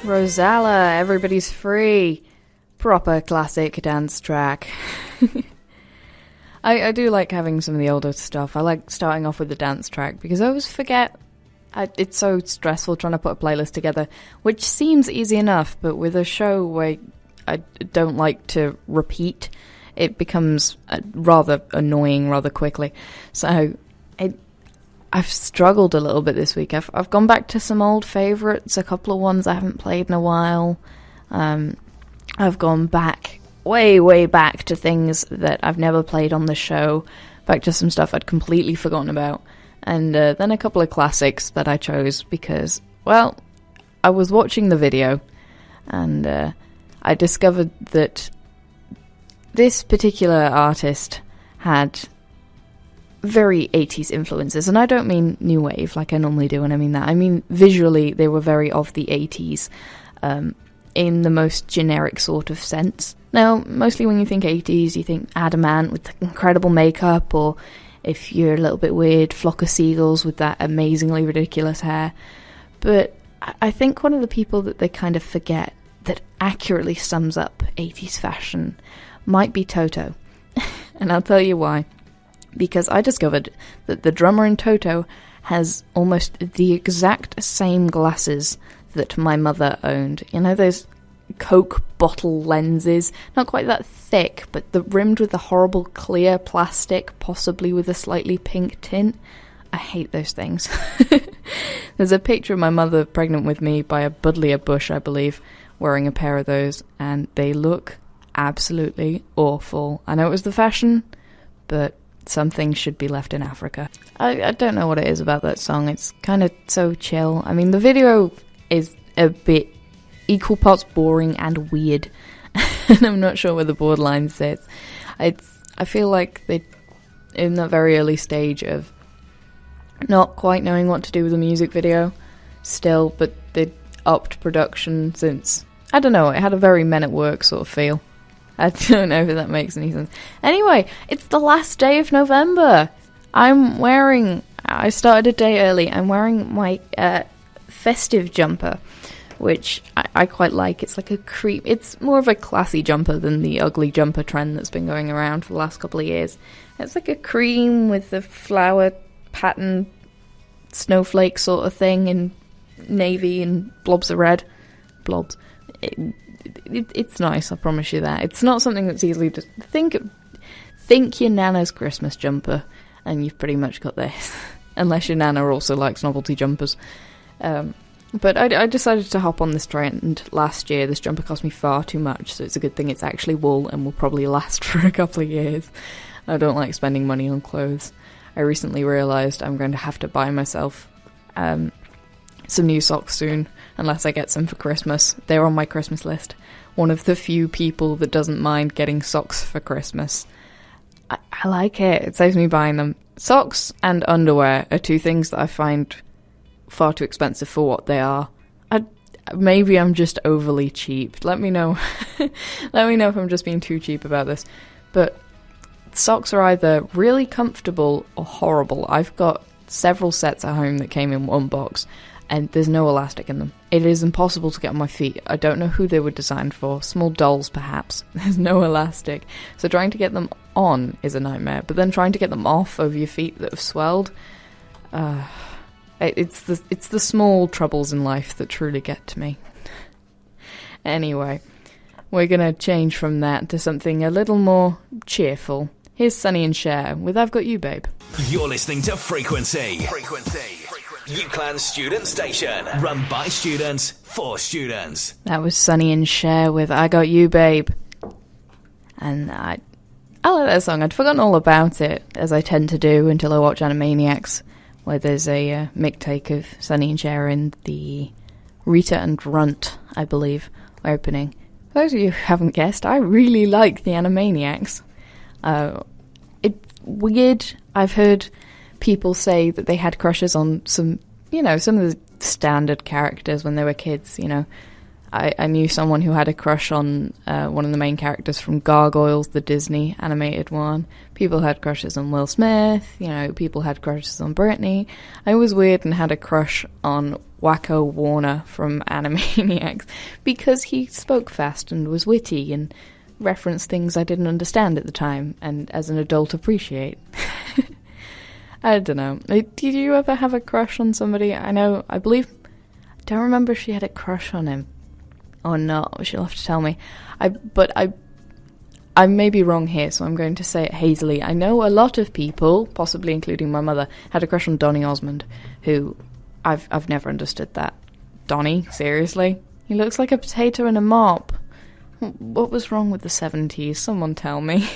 Rosella, Everybody's Free. Proper classic dance track. I do like having some of the older stuff. I like starting off with the dance track because I always forget. It's so stressful trying to put a playlist together, which seems easy enough, but with a show where I don't like to repeat, it becomes rather annoying rather quickly. So I've struggled a little bit this week. I've gone back to some old favourites, a couple of ones I haven't played in a while. I've gone back, way back to things that I've never played on the show, back to some stuff I'd completely forgotten about, and then a couple of classics that I chose because, well, I was watching the video, and I discovered that this particular artist had very 80s influences, and I don't mean new wave like I normally do when I mean that. I mean visually they were very of the 80s, in the most generic sort of sense. Now, mostly when you think 80s, you think Adamant with the incredible makeup, or if you're a little bit weird, Flock of Seagulls with that amazingly ridiculous hair. But I think one of the people that they kind of forget that accurately sums up 80s fashion might be Toto. And I'll tell you why. Because I discovered that the drummer in Toto has almost the exact same glasses that my mother owned. You know those Coke bottle lenses? Not quite that thick, but rimmed with the horrible clear plastic, possibly with a slightly pink tint. I hate those things. There's a picture of my mother pregnant with me by a buddleia bush, I believe, wearing a pair of those, and they look absolutely awful. I know it was the fashion, but some things should be left in Africa. I don't know what it is about that song. It's kind of so chill. I mean, the video is a bit equal parts boring and weird, and I'm not sure where the borderline sits. I feel like they're in that very early stage of not quite knowing what to do with the music video still, but they upped production since, I don't know, it had a very Men at Work sort of feel. I don't know if that makes any sense. Anyway, it's the last day of November. I started a day early. I'm wearing my festive jumper, which I quite like. It's like it's more of a classy jumper than the ugly jumper trend that's been going around for the last couple of years. It's like a cream with the flower pattern snowflake sort of thing in navy and blobs of red. Blobs. It's nice, I promise you that. It's not something that's easily just... Think your Nana's Christmas jumper, and you've pretty much got this. Unless your Nana also likes novelty jumpers. But I decided to hop on this trend last year. This jumper cost me far too much, so it's a good thing it's actually wool and will probably last for a couple of years. I don't like spending money on clothes. I recently realised I'm going to have to buy myself some new socks soon, unless I get some for Christmas. They're on my Christmas list. One of the few people that doesn't mind getting socks for Christmas. I like it. It saves me buying them. Socks and underwear are two things that I find far too expensive for what they are. Maybe I'm just overly cheap. Let me know. Let me know if I'm just being too cheap about this. But socks are either really comfortable or horrible. I've got several sets at home that came in one box, and there's no elastic in them. It is impossible to get on my feet. I don't know who they were designed for. Small dolls, perhaps. There's no elastic. So trying to get them on is a nightmare, but then trying to get them off over your feet that have swelled, it's the small troubles in life that truly get to me. Anyway, we're going to change from that to something a little more cheerful. Here's Sonny and Cher with I've Got You, Babe. You're listening to Frequency. UCLAN student station, run by students, for students. That was Sonny and Cher with I Got You, Babe. And I like that song. I'd forgotten all about it, as I tend to do until I watch Animaniacs, where there's a mic take of Sonny and Cher in the Rita and Runt, I believe, opening. For those of you who haven't guessed, I really like the Animaniacs. It's weird. I've heard people say that they had crushes on some of the standard characters when they were kids, I knew someone who had a crush on one of the main characters from Gargoyles, the Disney animated one. People had crushes on Will Smith, people had crushes on Britney. I was weird and had a crush on Wacko Warner from Animaniacs because he spoke fast and was witty and referenced things I didn't understand at the time and as an adult appreciate. I don't know. Did you ever have a crush on somebody? I don't remember if she had a crush on him or not. She'll have to tell me. I may be wrong here, so I'm going to say it hazily. I know a lot of people, possibly including my mother, had a crush on Donny Osmond, who I've never understood that. Donny, seriously? He looks like a potato in a mop. What was wrong with the 70s? Someone tell me.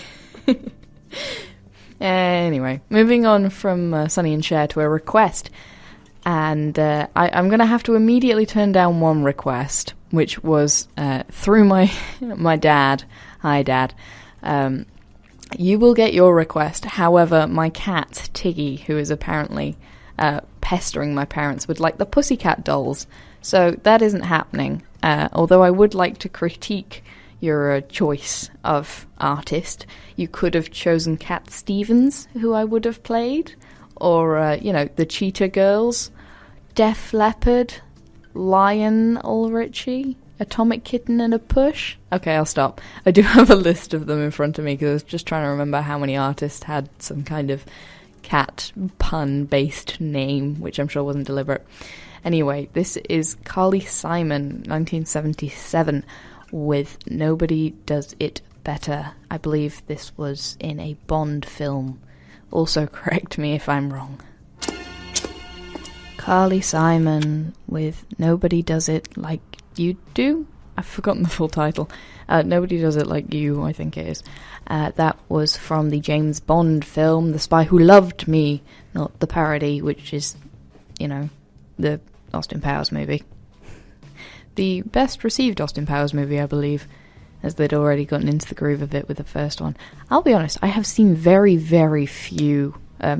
Anyway, moving on from Sonny and Cher to a request. And I'm going to have to immediately turn down one request, which was through my dad. Hi, Dad. You will get your request. However, my cat, Tiggy, who is apparently pestering my parents, would like the Pussycat Dolls. So that isn't happening. Although I would like to critique your choice of artist. You could have chosen Cat Stevens, who I would have played. Or, the Cheetah Girls, Def Leppard, Lion Ulrichie, Atomic Kitten and a Push. Okay, I'll stop. I do have a list of them in front of me because I was just trying to remember how many artists had some kind of cat pun-based name, which I'm sure wasn't deliberate. Anyway, this is Carly Simon, 1977, with Nobody Does It Better. I believe this was in a Bond film. Also correct me if I'm wrong. Carly Simon with Nobody Does It Like You Do? I've forgotten the full title. Nobody Does It Like You, I think it is. That was from the James Bond film, The Spy Who Loved Me, not the parody, which is, the Austin Powers movie. The best received Austin Powers movie, I believe, as they'd already gotten into the groove of it with the first one. I'll be honest, I have seen very, very few... my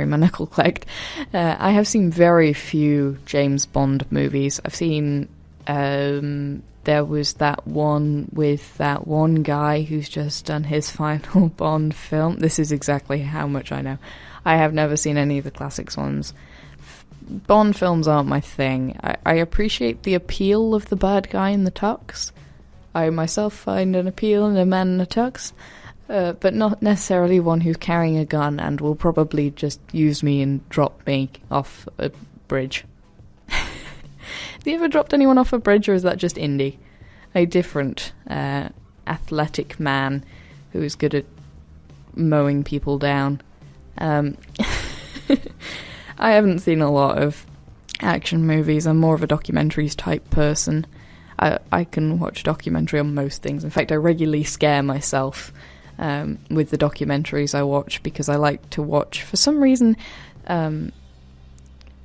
knuckle clicked. I have seen very few James Bond movies. I've seen... there was that one with that one guy who's just done his final Bond film. This is exactly how much I know. I have never seen any of the classics ones. Bond films aren't my thing. I appreciate the appeal of the bad guy in the tux. I myself find an appeal in a man in a tux, but not necessarily one who's carrying a gun and will probably just use me and drop me off a bridge. Have you ever dropped anyone off a bridge, or is that just Indy? A different athletic man who is good at mowing people down. I haven't seen a lot of action movies. I'm more of a documentaries type person. I can watch a documentary on most things. In fact, I regularly scare myself with the documentaries I watch because I like to watch, for some reason,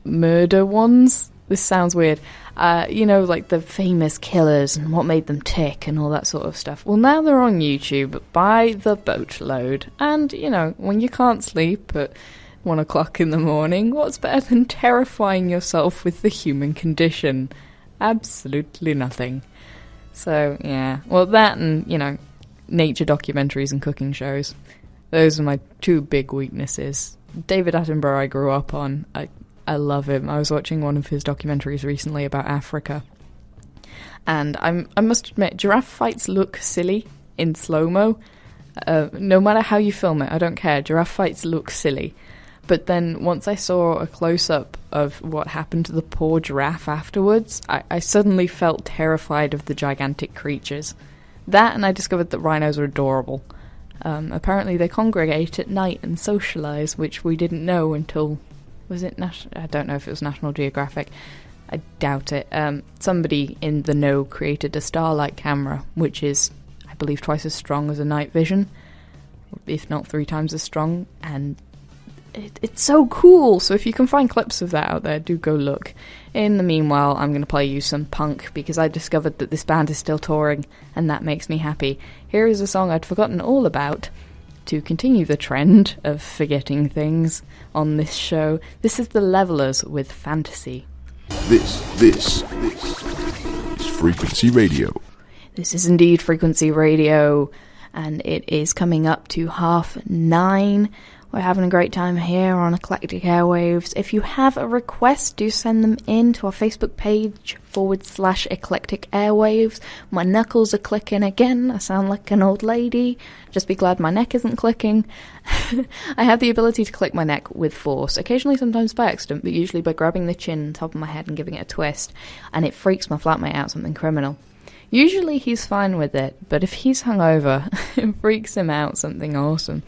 murder ones. This sounds weird. Like the famous killers and what made them tick and all that sort of stuff. Well, now they're on YouTube by the boatload. And, when you can't sleep at 1 o'clock in the morning, what's better than terrifying yourself with the human condition? Absolutely nothing. So, yeah. Well, that and, nature documentaries and cooking shows. Those are my two big weaknesses. David Attenborough I grew up on. I love him. I was watching one of his documentaries recently about Africa. And I must admit, giraffe fights look silly in slow-mo. No matter how you film it, I don't care. Giraffe fights look silly. But then once I saw a close-up of what happened to the poor giraffe afterwards, I suddenly felt terrified of the gigantic creatures. That, and I discovered that rhinos are adorable. Apparently they congregate at night and socialise, which we didn't know until... Was it I don't know if it was National Geographic. I doubt it. Somebody in the know created a starlight camera, which is, I believe, twice as strong as a night vision, if not 3 times as strong, and it's so cool. So if you can find clips of that out there, do go look. In the meanwhile, I'm going to play you some punk, because I discovered that this band is still touring, and that makes me happy. Here is a song I'd forgotten all about, to continue the trend of forgetting things on this show. This is The Levelers with Fantasy. This is Frequency Radio. This is indeed Frequency Radio, and it is coming up to 9:30. We're having a great time here on Eclectic Airwaves. If you have a request, do send them in to our Facebook page /Eclectic Airwaves. My knuckles are clicking again. I sound like an old lady. Just be glad my neck isn't clicking. I have the ability to click my neck with force, occasionally sometimes by accident, but usually by grabbing the chin on top of my head and giving it a twist, and it freaks my flatmate out something criminal. Usually he's fine with it, but if he's hungover, it freaks him out something awesome.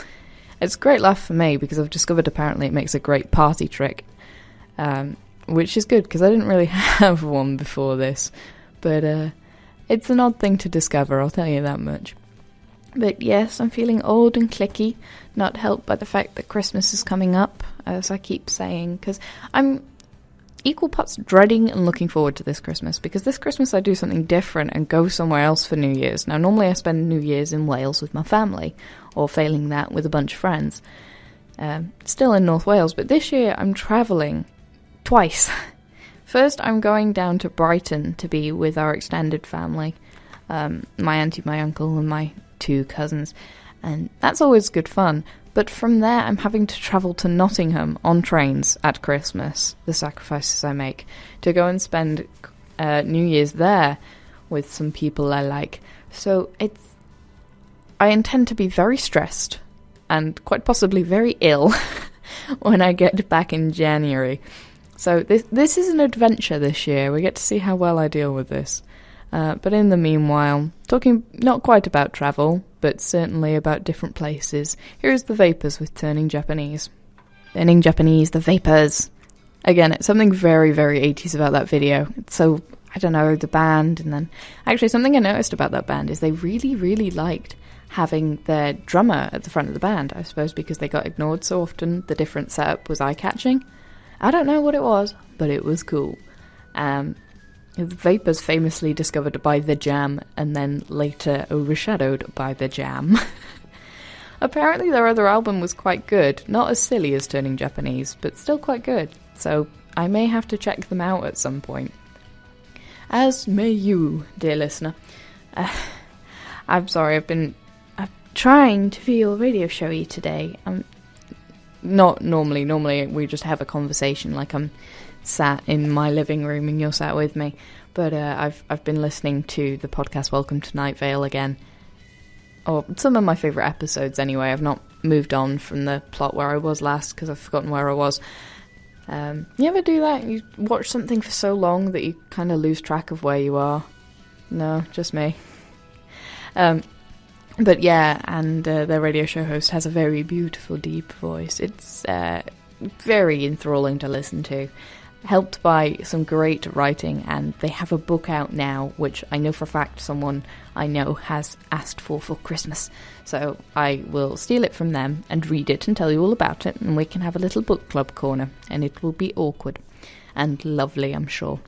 It's a great laugh for me because I've discovered apparently it makes a great party trick, which is good because I didn't really have one before this, but it's an odd thing to discover, I'll tell you that much. But yes, I'm feeling old and clicky, not helped by the fact that Christmas is coming up, as I keep saying, because I'm equal parts dreading and looking forward to this Christmas, because this Christmas I do something different and go somewhere else for New Year's. Now, normally I spend New Year's in Wales with my family, or failing that, with a bunch of friends. Still in North Wales, but this year I'm travelling twice. First, I'm going down to Brighton to be with our extended family, my auntie, my uncle, and my 2 cousins, and that's always good fun. But from there, I'm having to travel to Nottingham on trains at Christmas, the sacrifices I make, to go and spend New Year's there with some people I like. So I intend to be very stressed and quite possibly very ill when I get back in January. So this is an adventure this year. We get to see how well I deal with this. But in the meanwhile, talking not quite about travel, but certainly about different places, here's the Vapors with Turning Japanese. Turning Japanese, the Vapors. Again, it's something very, very 80s about that video. It's so, I don't know, the band, and then actually something I noticed about that band is they really, really liked having their drummer at the front of the band. I suppose because they got ignored so often, the different setup was eye-catching. I don't know what it was, but it was cool. The Vapors famously discovered by The Jam and then later overshadowed by The Jam. Apparently their other album was quite good, not as silly as Turning Japanese, but still quite good, so I may have to check them out at some point. As may you, dear listener. I'm sorry, I'm trying to feel radio showy today. Not normally we just have a conversation like I'm sat in my living room and you're sat with me, but I've been listening to the podcast Welcome to Night Vale again, or some of my favourite episodes anyway. I've not moved on from the plot where I was last because I've forgotten where I was. You ever do that? You watch something for so long that you kind of lose track of where you are? No, just me. But yeah, and their radio show host has a very beautiful deep voice. It's very enthralling to listen to. Helped by some great writing, and they have a book out now, which I know for a fact someone I know has asked for Christmas. So I will steal it from them and read it and tell you all about it, and we can have a little book club corner, and it will be awkward and lovely, I'm sure.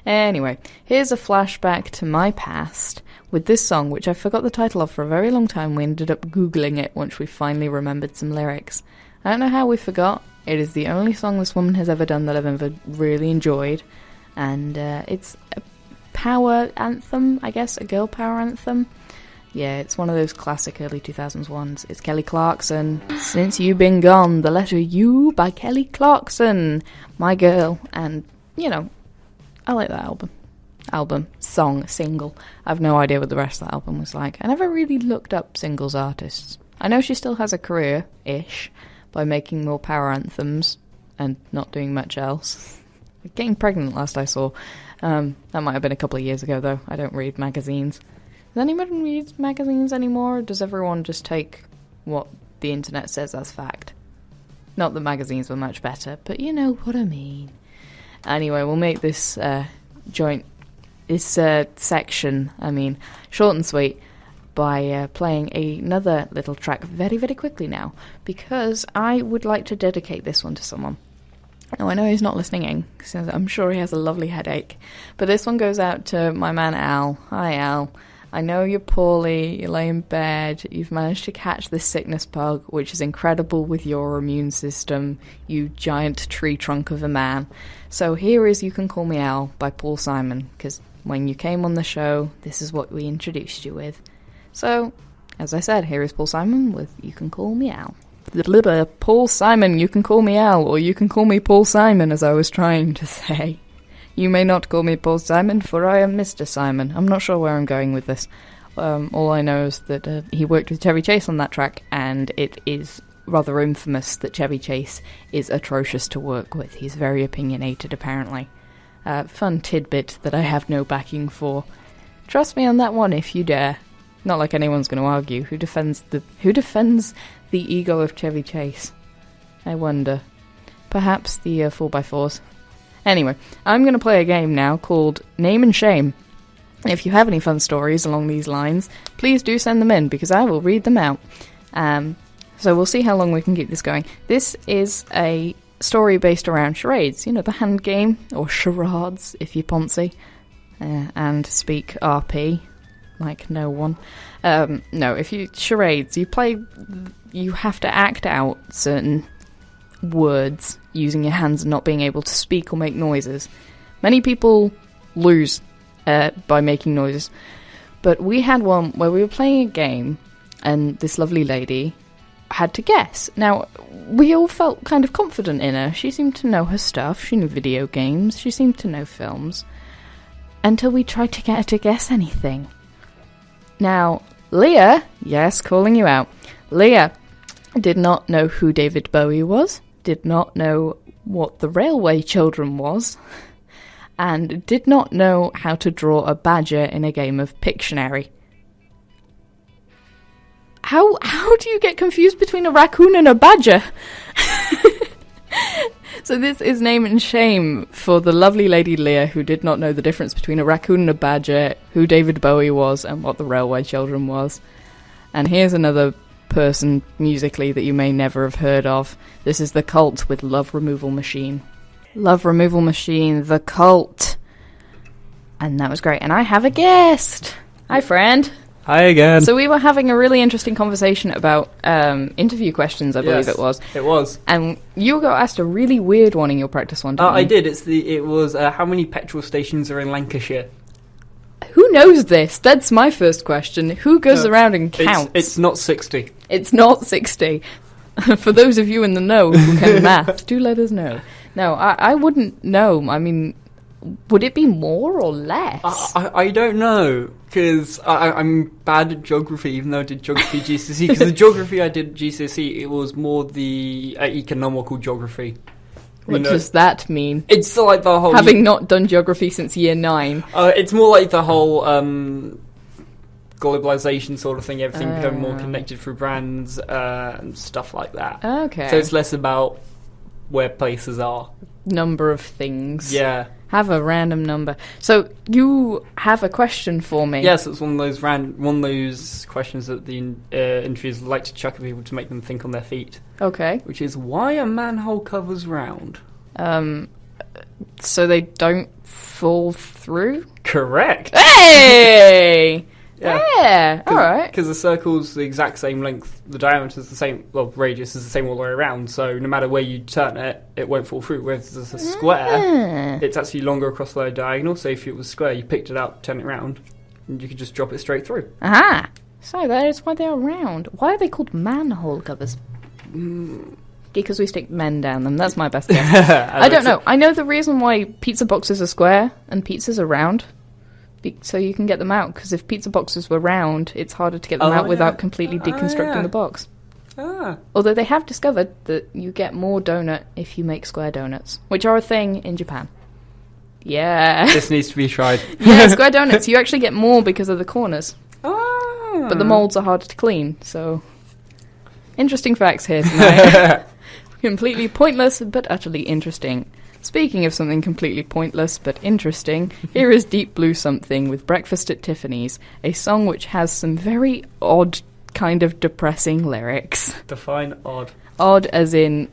Anyway, here's a flashback to my past with this song, which I forgot the title of for a very long time. We ended up Googling it once we finally remembered some lyrics. I don't know how we forgot. It is the only song this woman has ever done that I've ever really enjoyed, and it's a power anthem, I guess, a girl power anthem. Yeah, it's one of those classic early 2000s ones. It's Kelly Clarkson, Since You Been Gone, the letter U by Kelly Clarkson, my girl, and, you know, I like that song, single. I have no idea what the rest of the album was like. I never really looked up singles artists. I know she still has a career-ish, by making more power anthems and not doing much else. Getting pregnant last I saw. That might have been a couple of years ago, though. I don't read magazines. Does anyone read magazines anymore, or does everyone just take what the internet says as fact? Not that magazines were much better, but you know what I mean. Anyway, we'll make this section, short and sweet, by playing another little track very, very quickly now, because I would like to dedicate this one to someone. Now, I know he's not listening in, because I'm sure he has a lovely headache, but this one goes out to my man Al. Hi, Al. I know you're poorly, you lay in bed, you've managed to catch this sickness bug, which is incredible with your immune system, you giant tree trunk of a man. So here is You Can Call Me Al by Paul Simon, because when you came on the show, this is what we introduced you with. So, as I said, here is Paul Simon with You Can Call Me Al. Paul Simon, You Can Call Me Al, or You Can Call Me Paul Simon, as I was trying to say. You may not call me Paul Simon, for I am Mr. Simon. I'm not sure where I'm going with this. All I know is that he worked with Chevy Chase on that track, and it is rather infamous that Chevy Chase is atrocious to work with. He's very opinionated, apparently. Fun tidbit that I have no backing for. Trust me on that one if you dare. Not like anyone's going to argue. Who defends the ego of Chevy Chase? I wonder. Perhaps the 4x4s. Anyway, I'm going to play a game now called Name and Shame. If you have any fun stories along these lines, please do send them in, because I will read them out. So we'll see how long we can keep this going. This is a story based around charades, you know, the hand game, or charades, if you poncy, and speak RP, like no one. No, if you charades, you have to act out certain words using your hands and not being able to speak or make noises. Many people lose by making noises, but we had one where we were playing a game and this lovely lady had to guess. Now, we all felt kind of confident in her. She seemed to know her stuff. She knew video games. She seemed to know films. Until we tried to get her to guess anything. Now, Leah, yes, calling you out. Leah did not know who David Bowie was, did not know what the Railway Children was, and did not know how to draw a badger in a game of Pictionary. How do you get confused between a raccoon and a badger? So this is Name and Shame for the lovely lady Leah, who did not know the difference between a raccoon and a badger, who David Bowie was, and what the Railway Children was. And here's another person musically that you may never have heard of. This is The Cult with Love Removal Machine. Love Removal Machine, The Cult. And that was great. And I have a guest. Hi, friend. Hi again. So we were having a really interesting conversation about interview questions, I believe it was. It was. And you got asked a really weird one in your practice one, didn't you? I did. It was how many petrol stations are in Lancashire? Who knows this? That's my first question. Who goes around and counts? It's not 60. It's not 60. For those of you in the know who can math, do let us know. No, I wouldn't know. I mean, would it be more or less? I don't know, because I'm bad at geography, even though I did geography GCSE. Because the geography I did GCSE, it was more the economical geography. What does that mean? It's like the whole... Having not done geography since year 9. It's more like the whole globalization sort of thing, everything becoming more connected through brands and stuff like that. Okay. So it's less about where places are. Number of things. Yeah. Have a random number. So you have a question for me. Yes, it's one of those questions that the interviewers like to chuck at people to make them think on their feet. Okay. Which is, why are manhole covers round? So they don't fall through? Correct. Hey! Yeah, alright. Because the circle's the exact same length, the diameter's the same, well, radius is the same all the way around, so no matter where you turn it, it won't fall through. Whereas a square, it's actually longer across the diagonal, so if it was square, you picked it up, turn it around, and you could just drop it straight through. Aha! So that is why they're round. Why are they called manhole covers? Because we stick men down them, that's my best guess. I don't know. I know the reason why pizza boxes are square and pizzas are round. So you can get them out, because if pizza boxes were round, it's harder to get them out without completely deconstructing the box. Although they have discovered that you get more donut if you make square donuts, which are a thing in Japan. Yeah. This needs to be tried. Yeah, square donuts, you actually get more because of the corners. But the molds are harder to clean, so... Interesting facts here tonight. Completely pointless, but utterly interesting. Speaking of something completely pointless but interesting, here is Deep Blue Something with Breakfast at Tiffany's, a song which has some very odd, kind of depressing lyrics. Define odd. odd as in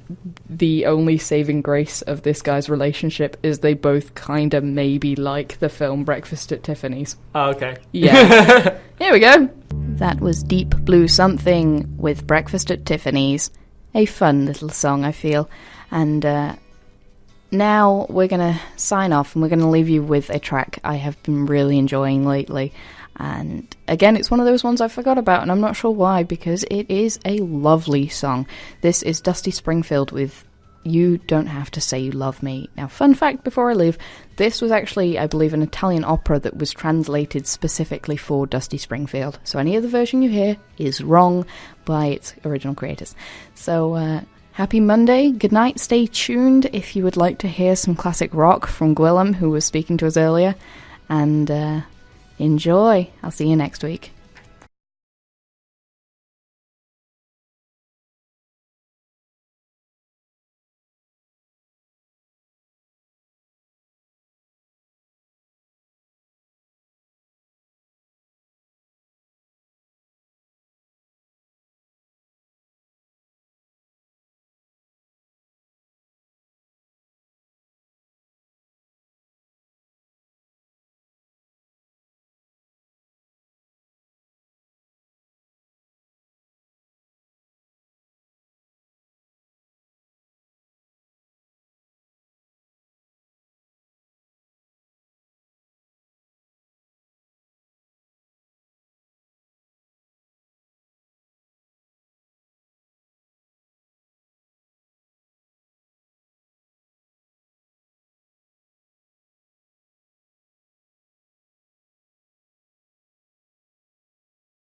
the only saving grace of this guy's relationship is they both kind of maybe like the film Breakfast at Tiffany's. Oh, okay. Yeah. Here we go. That was Deep Blue Something with Breakfast at Tiffany's. A fun little song, I feel. And now we're going to sign off and we're going to leave you with a track I have been really enjoying lately. And again, it's one of those ones I forgot about, and I'm not sure why, because it is a lovely song. This is Dusty Springfield with You Don't Have to Say You Love Me. Now, fun fact before I leave, this was actually, I believe, an Italian opera that was translated specifically for Dusty Springfield. So any other version you hear is wrong by its original creators. So, happy Monday, good night, stay tuned if you would like to hear some classic rock from Gwillem, who was speaking to us earlier, and enjoy. I'll see you next week.